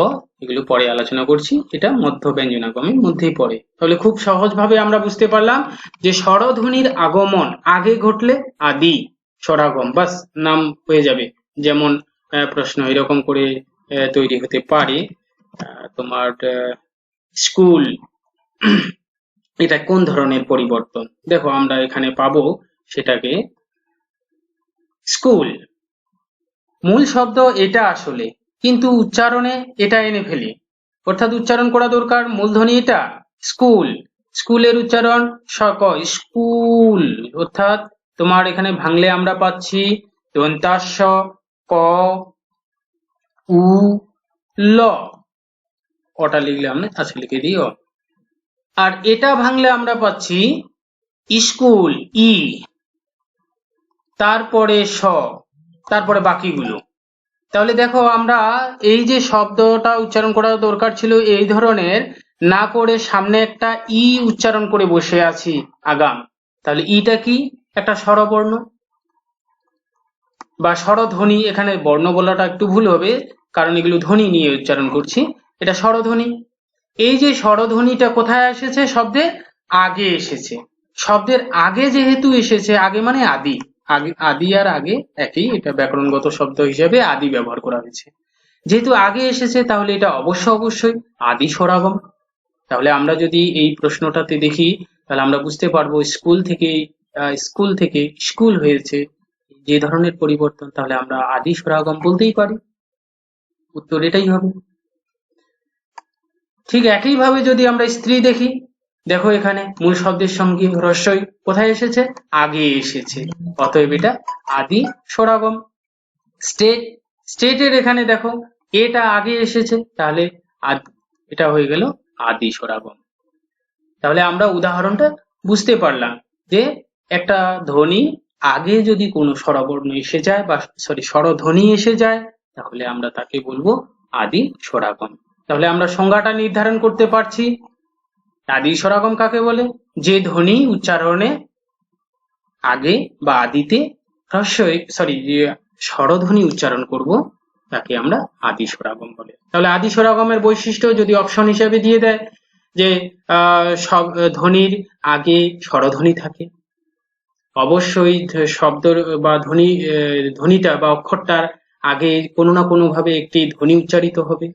এগুলো পরে আলোচনা করছি, এটা মধ্য ব্যঞ্জনাগমের মধ্যেই পড়ে। তাহলে খুব সহজভাবে আমরা বুঝতে পারলাম যে স্বরধ্বনির আগমন আগে ঘটলে আদি স্বরাগম, বাস নাম হয়ে যাবে। যেমন প্রশ্ন এরকম করে তৈরি হতে পারে, তোমার স্কুল, এটা কোন ধরনের পরিবর্তন? দেখো আমরা এখানে পাবো সেটাকে স্কুল, মূল শব্দ এটা আসলে, কিন্তু উচ্চারণে এটা এনে ফেলি, অর্থাৎ উচ্চারণ করা দরকার মূলধ্বনি এটা স্কুল, স্কুলের উচ্চারণ স্কুল, অর্থাৎ তোমার এখানে ভাঙলে আমরা পাচ্ছি দন্তাস্য ক উ ল, ওটা লিখলে আমরা আচ্ছা লিখে দিও। আর এটা ভাঙলে আমরা পাচ্ছি স্কুল ই, তারপরে স, তারপরে বাকিগুলো। তাহলে দেখো আমরা এই যে শব্দটা উচ্চারণ করা দরকার ছিল এই ধরনের না করে সামনে একটা ই উচ্চারণ করে বসে আছি আগাম। তাহলে ইটা কি? একটা স্বরবর্ণ বা স্বরধ্বনি। এখানে বর্ণ বলাটা একটু ভুল হবে কারণ এগুলো ধ্বনি নিয়ে উচ্চারণ করছি। এটা স্বরধ্বনি। এই যে স্বরধ্বনিটা কোথায় এসেছে? শব্দের আগে এসেছে। শব্দের আগে যেহেতু এসেছে, আগে মানে আদি, আগে আদি আর আগে একই, এটা ব্যাকরণগত শব্দ হিসেবে আদি ব্যবহার করা হয়েছে। যেহেতু আগে এসেছে তাহলে এটা অবশ্যই আদি স্বরাগম। তাহলে আমরা যদি এই প্রশ্নটাতে দেখি তাহলে আমরা বুঝতে পারবো স্কুল থেকে স্কুল হয়েছে যে ধরনের পরিবর্তন, তাহলে আমরা আদি স্বরাগম বলতেই পারি। উত্তর এটাই হবে। ঠিক একইভাবে যদি আমরা স্ত্রী দেখি, দেখো এখানে মূল শব্দের সঙ্গে হ্রস্বই কোথায় এসেছে? আগে এসেছে, অতএব এটা আদি স্বরাগম। স্টেটের এখানে দেখো এটা আগে এসেছে, তাহলে এটা হয়ে গেল আদি স্বরাগম। তাহলে আমরা উদাহরণটা বুঝতে পারলাম যে একটা ধ্বনি আগে যদি কোনো স্বরবর্ণ এসে যায় বা স্বরধ্বনি এসে যায় তাহলে আমরা তাকে বলবো আদি স্বরাগম। তাহলে আমরা সংজ্ঞাটা নির্ধারণ করতে পারছি। আদি স্বরাগম কাকে বলে? যে ধ্বনি উচ্চারণে আগে বা আদিতে স্বরধ্বনি উচ্চারণ করব তাকে আমরা আদি স্বরাগম বলে। তাহলে আদি স্বরাগমের বৈশিষ্ট্য যদি অপশন হিসেবে দিয়ে দেয় যে সব ধ্বনির আগে স্বরধ্বনি থাকে, অবশ্যই শব্দ বা ধ্বনিটা বা অক্ষরটার আগে কোনো না কোনো ভাবে একটি ধ্বনি উচ্চারিত হবে।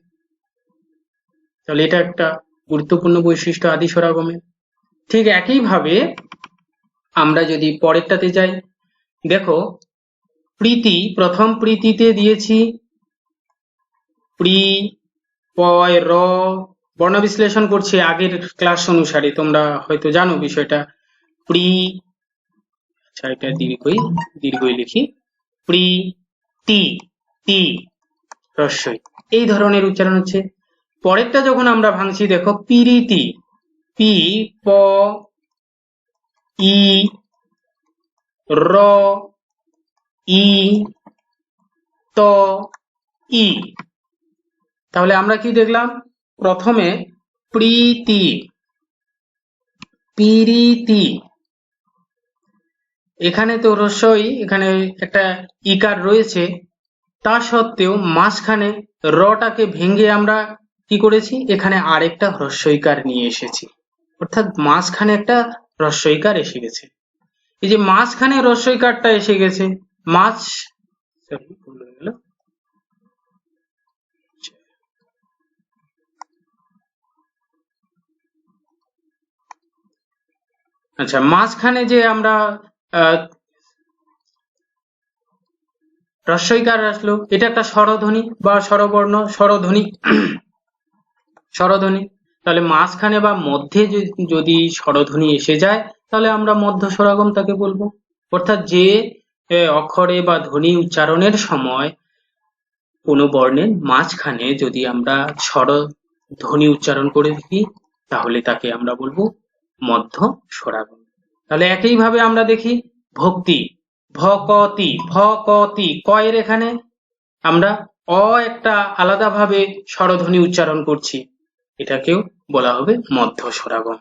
তাহলে এটা একটা গুরুত্বপূর্ণ বৈশিষ্ট্য আদি স্বরাগমের। ঠিক একইভাবে আমরা যদি পরেরটাতে যাই, দেখো প্রীতি, প্রথম প্রীতিতে দিয়েছি প্রি, পয়, র, বর্ণ বিশ্লেষণ করছি আগের ক্লাস অনুসারে, তোমরা হয়তো জানো বিষয়টা। প্রি, আচ্ছা এটা দীর্ঘই লিখি, প্রি, তি, তি, হ্রস্বই, এই ধরনের উচ্চারণ হচ্ছে। পরেরটা যখন আমরা ভাঙছি দেখো পিরিতি, পি, প, ই, র, ই, ত, ই। তাহলে আমরা কি দেখলাম? প্রথমে প্রীতি, পিরিতি, এখানে তো হ্রস্বই, এখানে একটা ইকার রয়েছে, তা সত্ত্বেও মাঝখানে রটাকে ভেঙে আমরা কি করেছি? এখানে আরেকটা হ্রস্বইকার নিয়ে এসেছি, অর্থাৎ মাঝখানে একটা হ্রস্বইকার এসে গেছে। এই যে মাঝখানে হ্রস্বইকারটা এসে গেছে, আচ্ছা মাঝখানে যে আমরা হ্রস্বইকার আসলো, এটা একটা স্বরধ্বনি বা স্বরবর্ণ, স্বরধ্বনি। তাহলে মাঝখানে বা মধ্যে যদি স্বরধ্বনি এসে যায় তাহলে আমরা মধ্য স্বরাগম তাকে বলবো। অর্থাৎ যে অক্ষরে বা ধ্বনি উচ্চারণের সময় কোনো বর্ণের মাঝখানে যদি আমরা স্বরধ্বনি উচ্চারণ করে থাকি তাহলে তাকে আমরা বলবো মধ্য স্বরাগম। তাহলে একইভাবে আমরা দেখি ভক্তি, ভকতি, ভকতি, কয়ের এখানে আমরা একটা আলাদাভাবে স্বরধ্বনি উচ্চারণ করছি, এটাকেও বলা হবে মধ্য স্বরাগম।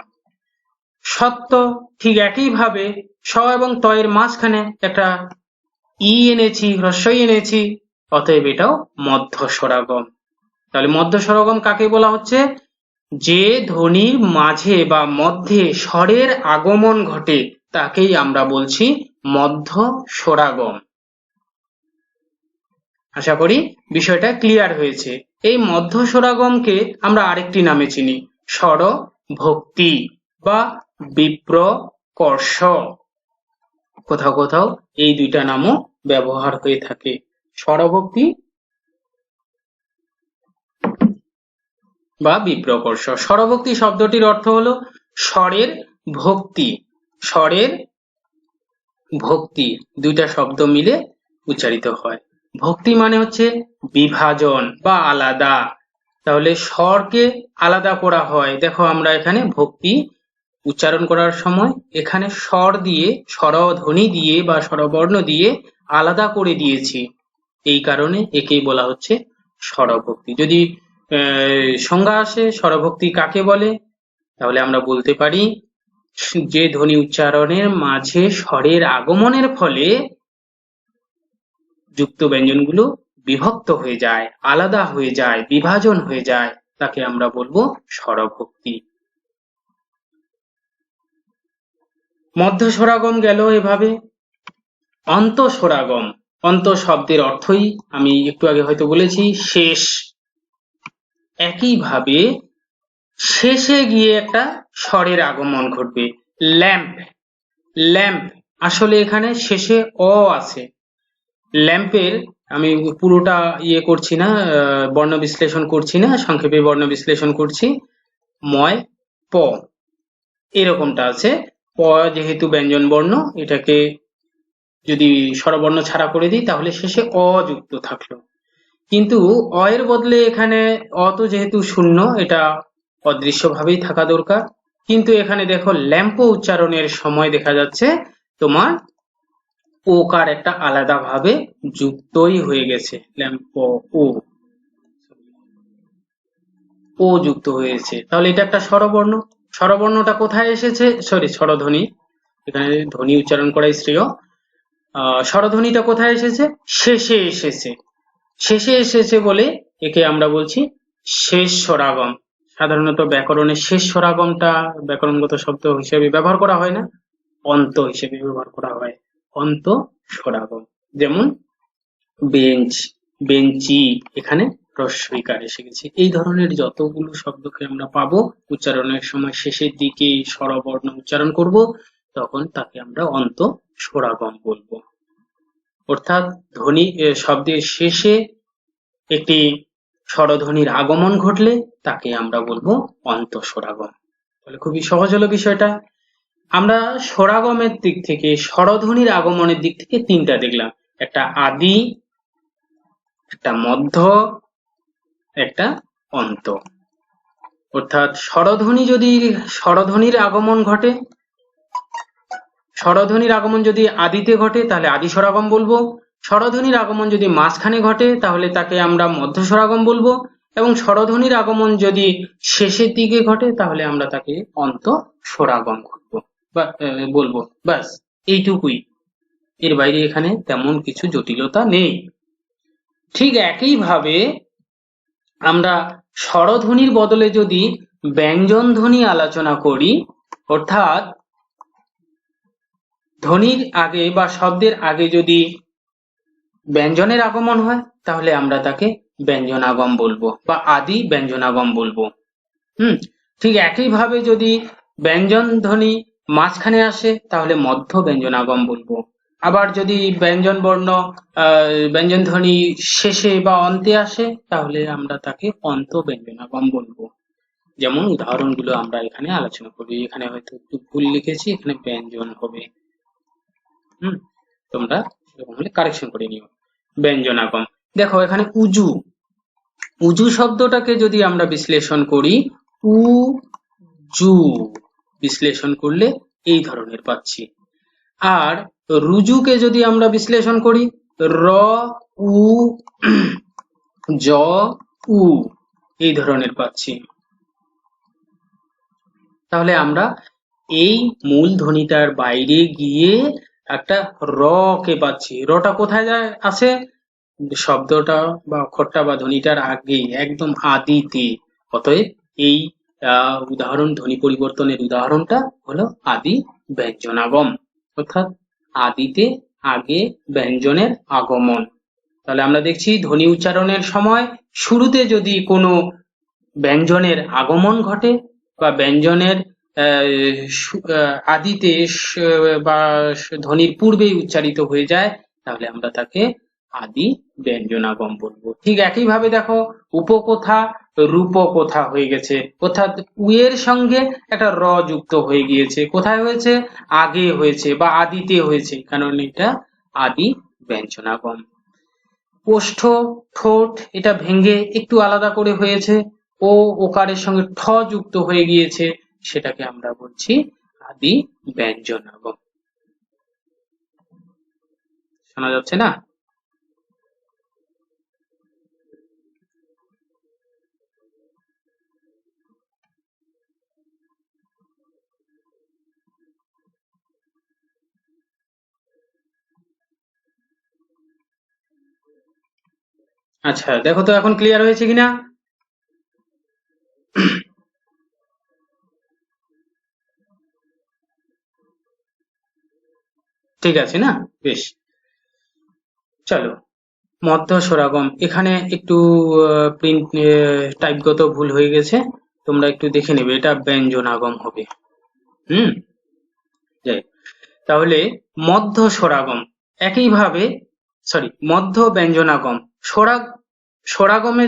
সত্য, ঠিক একইভাবে স এবং ত এর মাঝখানে একটা ই এনেছি, হ্রস্বই এনেছি, অতএব এটাও মধ্য স্বরাগম। তাহলে মধ্য স্বরাগম কাকে বলা হচ্ছে? যে ধ্বনির মাঝে বা মধ্যে স্বরের আগমন ঘটে তাকেই আমরা বলছি মধ্য স্বরাগম। আশা করি বিষয়টা ক্লিয়ার হয়েছে। এই মধ্য স্বরাগমকে আমরা আরেকটি নামে চিনি, স্বরভক্তি বা বিপ্রকর্ষ। কোথাও কোথাও এই দুইটা নামও ব্যবহার হয়ে থাকে, স্বরভক্তি বা বিপ্রকর্ষ। স্বরভক্তি শব্দটির অর্থ হলো স্বরের ভক্তি, স্বরের ভক্তি দুইটা শব্দ মিলে উচ্চারিত হয়। ভক্তি মানে হচ্ছে বিভাজন বা আলাদা, তাহলে স্বরকে আলাদা করা হয়। দেখো আমরা এখানে ভক্তি উচ্চারণ করার সময় এখানে স্বর দিয়ে, স্বরধ্বনি দিয়ে বা স্বরবর্ণ দিয়ে আলাদা করে দিয়েছি, এই কারণে একেই বলা হচ্ছে স্বরভক্তি। যদি সংজ্ঞা আসে স্বরভক্তি কাকে বলে, তাহলে আমরা বলতে পারি যে ধ্বনি উচ্চারণের মাঝে স্বরের আগমনের ফলে যুক্ত ব্যঞ্জনগুলো বিভক্ত হয়ে যায়, আলাদা হয়ে যায়, বিভাজন হয়ে যায়, তাকে আমরা বলবো স্বরভক্তি। মধ্যস্বরাগম গেল এভাবে। অন্তঃস্বরাগম, অন্ত শব্দের অর্থই আমি একটু আগে হয়তো বলেছি শেষ। একইভাবে শেষে গিয়ে একটা স্বরের আগমন ঘটবে। ল্যাম্প, ল্যাম্প আসলে এখানে শেষে অ আছে। ল্যাম্পের আমি পুরোটা করছি না, বর্ণ বিশ্লেষণ করছি না, সংক্ষেপে বর্ণ বিশ্লেষণ করছি। ময় প এরকমটা আছে। প যেহেতু ব্যঞ্জন বর্ণ, এটাকে যদি স্বরবর্ণ ছাড়া করে দিই তাহলে শেষে অ যুক্ত থাকলো। কিন্তু অ এর বদলে এখানে অ তো যেহেতু শূন্য, এটা অদৃশ্যভাবেই থাকা দরকার। কিন্তু এখানে দেখো ল্যাম্প উচ্চারণের সময় দেখা যাচ্ছে তোমার ওকার একটা আলাদা ভাবে যুক্তই হয়ে গেছে। ল্যাম্প ও যুক্ত হয়েছে, তাহলে এটা একটা স্বরবর্ণ। স্বরবর্ণটা কোথায় এসেছে, সরি স্বরধ্বনি, এখানে ধ্বনি উচ্চারণ করাই শ্রেয়। স্বরধ্বনিটা কোথায় এসেছে, শেষে এসেছে। শেষে এসেছে বলে একে আমরা বলছি শেষ স্বরাগম। সাধারণত ব্যাকরণে শেষ স্বরাগমটা ব্যাকরণগত শব্দ হিসেবে ব্যবহার করা হয় না, অন্ত হিসেবে ব্যবহার করা হয়। অন্ত স্বরাগম, যেমন বেঞ্চ, বেঞ্চি, এখানে হ্রস্বইকার এসে গেছে। এই ধরনের যতগুলো শব্দকে আমরা পাবো উচ্চারণের সময় শেষের দিকে স্বরবর্ণ উচ্চারণ করব, তখন তাকে আমরা অন্ত স্বরাগম বলবো। অর্থাৎ ধ্বনি শব্দের শেষে একটি স্বরধ্বনির আগমন ঘটলে তাকে আমরা বলবো অন্তঃস্বরাগম। তাহলে খুবই সহজ হলো বিষয়টা। আমরা স্বরাগমের দিক থেকে, স্বরধ্বনির আগমনের দিক থেকে তিনটা দেখলাম, একটা আদি, একটা মধ্য, একটা অন্ত। অর্থাৎ স্বরধ্বনির আগমন ঘটে, স্বরধ্বনির আগমন যদি আদিতে ঘটে তাহলে আদি স্বরাগম বলবো। স্বরধ্বনির আগমন যদি মাঝখানে ঘটে তাহলে তাকে আমরা মধ্য স্বরাগম বলবো, এবং স্বরধ্বনির আগমন যদি শেষের দিকে ঘটে তাহলে আমরা তাকে অন্ত স্বরাগম বলবো। ব্যাস এইটুকুই, এর বাইরে এখানে তেমন কিছু জটিলতা নেই। ঠিক একইভাবে আমরা স্বরধ্বনির বদলে যদি ব্যঞ্জন ধ্বনি আলোচনা করি, অর্থাৎ ধ্বনির আগে বা শব্দের আগে যদি ব্যঞ্জনের আগমন হয় তাহলে আমরা তাকে ব্যঞ্জনাগম বলবো বা আদি ব্যঞ্জনাগম বলবো। ঠিক একইভাবে যদি ব্যঞ্জন ধ্বনি মাঝখানে আসে তাহলে মধ্য ব্যঞ্জনাগম বলবো। আবার যদি ব্যঞ্জন বর্ণ ব্যঞ্জন ধ্বনি শেষে বা অন্তে আসে তাহলে আমরা তাকে অন্ত ব্যঞ্জনাগম বলবো। যেমন উদাহরণগুলো আমরা এখানে আলোচনা করি। এখানে হয়তো একটু ভুল লিখেছি, এখানে ব্যঞ্জন হবে, তোমরা সেরকম হলে কারেকশন করে নিও। ব্যঞ্জনাগম, দেখো এখানে উজু, উজু শব্দটাকে যদি আমরা বিশ্লেষণ করি, উ জু বিশ্লেষণ করলে এই ধরনের পাচ্ছি। আর রুজুকে যদি আমরা বিশ্লেষণ করি, র উ জ উ এই ধরনের পাচ্ছি। তাহলে আমরা এই মূল ধ্বনিটার বাইরে গিয়ে একটা র কে পাচ্ছি। রটা কোথায় আছে, শব্দটা বা অক্ষরটা বা ধ্বনিটার আগে, একদম আদিতে। অতএব এই উদাহরণ, ধ্বনি পরিবর্তনের উদাহরণটা হলো আদি ব্যঞ্জনাগম, অর্থাৎ আদিতে আগে ব্যঞ্জনের আগমন। তাহলে আমরা দেখছি ধ্বনি উচ্চারণের সময় শুরুতে যদি কোনো ব্যঞ্জনের আগমন ঘটে বা ব্যঞ্জনের আদিতে বা ধ্বনির পূর্বেই উচ্চারিত হয়ে যায় তাহলে আমরা তাকে আদি ব্যঞ্জনাগম বলবো। ঠিক একইভাবে দেখো উপকথা রূপকথা হয়ে গেছে, অর্থাৎ উয়ের সঙ্গে একটা র যুক্ত হয়ে গিয়েছে। কোথায় হয়েছে, আগে হয়েছে বা আদিতে হয়েছে, কারণ এটা আদি ব্যঞ্জনাগম। ওষ্ঠ, ঠোঁট, এটা ভেঙে একটু আলাদা করে হয়েছে, ও ওকারের সঙ্গে ঠ যুক্ত হয়ে গিয়েছে, সেটাকে আমরা বলছি আদি ব্যঞ্জনাগম। শোনা যাচ্ছে না? আচ্ছা, দেখো তো এখন ক্লিয়ার হয়েছে কিনা। ঠিক আছে না? বেশ, চলো। মধ্য স্বরাগম, এখানে একটু প্রিন্ট টাইপগত ভুল হয়ে গেছে, তোমরা একটু দেখে নেবে, এটা ব্যঞ্জনাগম হবে। হুম, যাই হোক। তাহলে মধ্য স্বরাগম একইভাবে, সরি, মধ্য ব্যঞ্জনাগম, স্বরাগমে